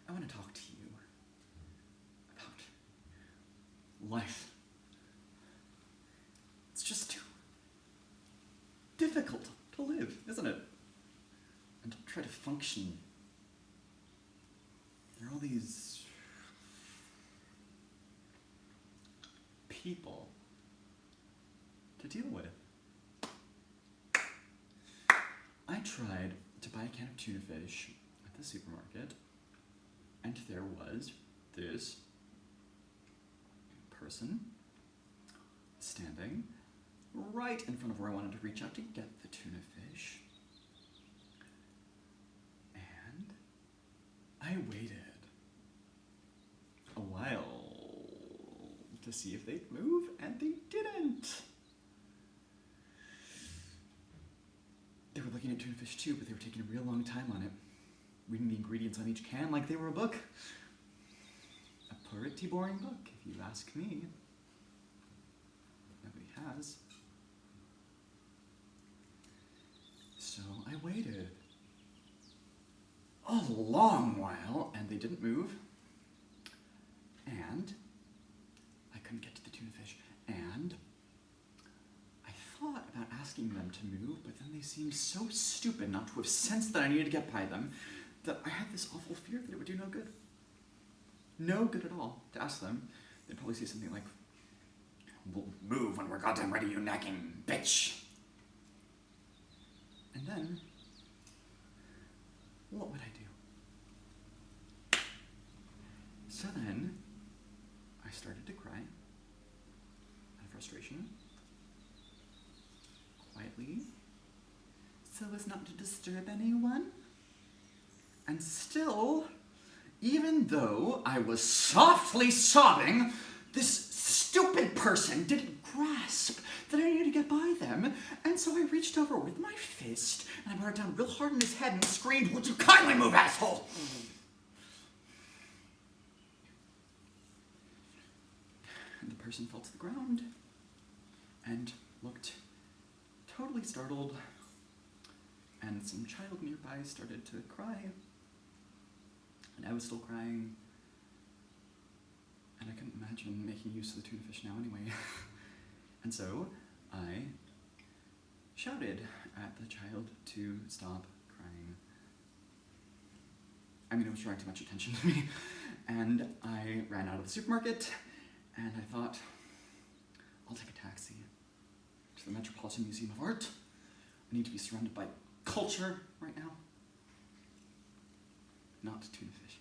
I want to talk to you about life. It's just too difficult to live, isn't it? And to try to function. There are all these people to deal with. I tried to buy a can of tuna fish at the supermarket, and there was this person standing right in front of where I wanted to reach out to get the tuna fish. And I waited a while to see if they'd move, and they didn't. They were looking at tuna fish too, but they were taking a real long time on it, reading the ingredients on each can like they were a book. A pretty boring book, if you ask me. Nobody has. So I waited a long while, and they didn't move, and I couldn't get to the tuna fish, and I thought about asking them to move, but then they seemed so stupid not to have sensed that I needed to get by them that I had this awful fear that it would do no good. No good at all to ask them. They'd probably say something like, "We'll move when we're goddamn ready, you nagging bitch." And then, what would I do? So then, I started to cry out of frustration, quietly, so as not to disturb anyone. And still, even though I was softly sobbing, this stupid person didn't grasp that I needed to get by them, and so I reached over with my fist, and I brought it down real hard on his head and screamed, "Would you kindly move, asshole?" And the person fell to the ground and looked totally startled, and some child nearby started to cry, and I was still crying, and I couldn't imagine making use of the tuna fish now anyway. And so I shouted at the child to stop crying. I mean, it was drawing too much attention to me. And I ran out of the supermarket, and I thought, I'll take a taxi to the Metropolitan Museum of Art. I need to be surrounded by culture right now, not tuna fish.